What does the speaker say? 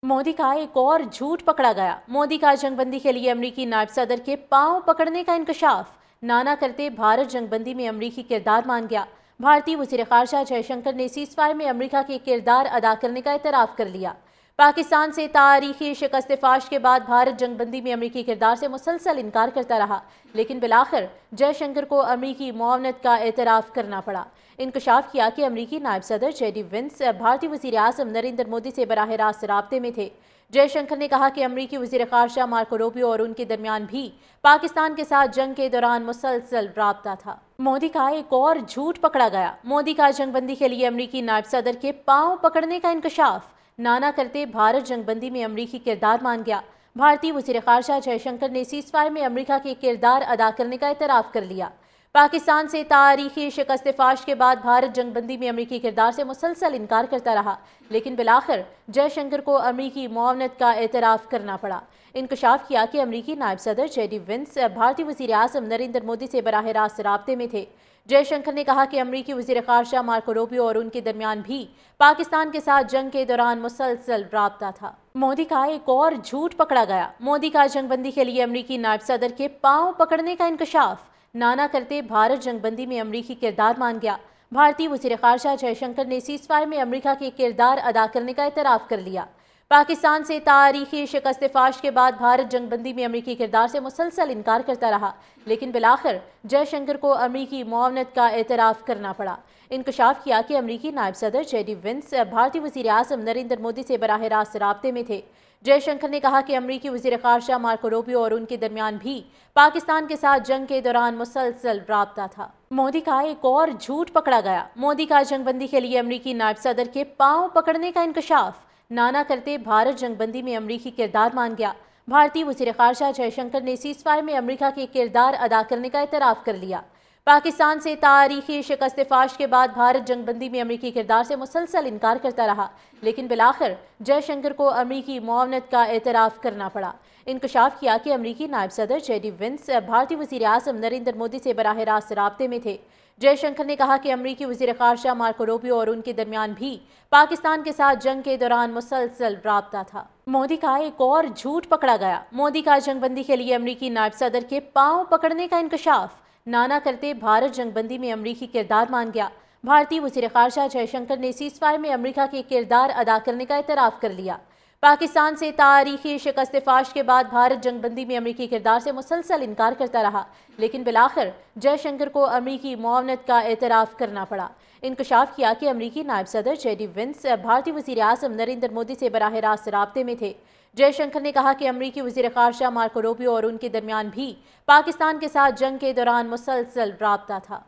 मोदी का एक और झूठ पकड़ा गया। मोदी का जंगबंदी के लिए अमरीकी नायब सदर के पांव पकड़ने का इंकशाफ। नाना करते भारत जंगबंदी में अमरीकी किरदार मान गया। भारतीय वज़ीर ख़ारजा जयशंकर ने सीज़फायर में अमरीका के किरदार अदा करने का एतराफ़ कर लिया। पाकिस्तान से तारीखी शिकस्त फाश के बाद भारत जंगबंदी में अमरीकी किरदार से मुसलसल इनकार करता रहा, लेकिन बिलाखिर जयशंकर को अमरीकी मुआवनत का एतराफ़ करना पड़ा। इंकशाफ किया कि अमरीकी नायब सदर जेडी विंस भारतीय वज़ीर आज़म नरेंद्र मोदी से बराह रास्त राब्ते में थे। जयशंकर ने कहा कि अमरीकी वज़ीर ख़ारजा मार्को रूबियो और उनके दरमियान भी पाकिस्तान के साथ जंग के दौरान मुसलसल राब्ता था। मोदी का एक और झूठ पकड़ा गया। मोदी का जंगबंदी के लिए अमरीकी नायब सदर के पांव पकड़ने का इंकशाफ। नाना करते भारत जंगबंदी में अमरीकी किरदार मान गया। भारतीय वज़ीर ख़ारजा जयशंकर ने सीज़फायर में अमरीका के किरदार अदा करने का एतराफ़ कर लिया। पाकिस्तान से तारीखी शिकस्त फाश के बाद भारत जंगबंदी में अमरीकी किरदार से मुसलसल इनकार करता रहा, लेकिन बिलाखिर जयशंकर को अमरीकी मुआवनत का एतराफ़ करना पड़ा। इंकशाफ किया कि अमरीकी नायब सदर जेडी विंस भारतीय वज़ीर आज़म नरेंद्र मोदी से बराह रास्त राब्ते में थे। जयशंकर ने कहा कि अमरीकी वज़ीर ख़ारजा मार्को रूबियो और उनके दरमियान भी पाकिस्तान के साथ जंग के दौरान मुसलसल राब्ता था। मोदी का एक और झूठ पकड़ा गया। मोदी का जंगबंदी के लिए अमरीकी नायब सदर के पांव पकड़ने का इंकशाफ। नाना करते भारत जंगबंदी में अमरीकी किरदार मान गया। भारतीय वज़ीर ख़ारजा जयशंकर ने सीज़फायर में अमरीका के किरदार अदा करने का एतराफ़ कर लिया। पाकिस्तान से तारीखी शिकस्त फाश के बाद भारत जंगबंदी में अमरीकी किरदार से मुसलसल इनकार करता रहा, लेकिन बिलाखिर जयशंकर को अमरीकी मुआवनत का एतराफ़ करना पड़ा। इंकशाफ किया कि अमरीकी नायब सदर जेडी विंस भारतीय वज़ीर आज़म नरेंद्र मोदी से बराह रास्त राब्ते में थे। जयशंकर ने कहा कि अमरीकी वज़ीर ख़ारजा मार्को रूबियो और उनके दरमियान भी पाकिस्तान के साथ जंग के दौरान मुसलसल राब्ता था। मोदी का एक और झूठ पकड़ा गया। मोदी का जंगबंदी के लिए अमरीकी नायब सदर के पांव पकड़ने का इंकशाफ। नाना करते भारत जंगबंदी में अमरीकी किरदार मान गया। भारतीय वज़ीर ख़ारजा जयशंकर ने सीज़फायर में अमरीका के किरदार अदा करने का एतराफ़ कर लिया। पाकिस्तान से तारीखी शिकस्त फाश के बाद भारत जंगबंदी में अमरीकी किरदार से मुसलसल इनकार करता रहा, लेकिन बिलाखिर जयशंकर को अमरीकी मुआवनत का एतराफ़ करना पड़ा। इंकशाफ किया कि अमरीकी नायब सदर जेडी विंस भारतीय वज़ीर आज़म नरेंद्र मोदी से बराह रास्त राब्ते में थे। जयशंकर ने कहा कि अमरीकी वज़ीर ख़ारजा मार्को रूबियो और उनके दरमियान भी पाकिस्तान के साथ जंग के दौरान मुसलसल राब्ता था। मोदी का एक और झूठ पकड़ा गया। मोदी का जंगबंदी के लिए अमरीकी नायब सदर के पांव पकड़ने का इंकशाफ। नाना करते भारत जंगबंदी में अमरीकी किरदार मान गया। भारतीय वज़ीर ख़ारजा जयशंकर ने सीज़फायर में अमरीका के किरदार अदा करने का एतराफ़ कर लिया। पाकिस्तान से तारीखी शिकस्त फाश के बाद भारत जंगबंदी में अमरीकी किरदार से मुसलसल इनकार करता रहा, लेकिन बिलाखिर जयशंकर को अमरीकी मुआवनत का एतराफ़ करना पड़ा। इंकशाफ किया कि अमरीकी नायब सदर जेडी विंस भारतीय वज़ीर आज़म नरेंद्र मोदी से बराह रास्त राब्ते में थे। जयशंकर ने कहा कि अमरीकी वज़ीर ख़ारजा मार्को रूबियो और उनके दरमियान भी पाकिस्तान के साथ जंग के दौरान मुसलसल राब्ता था।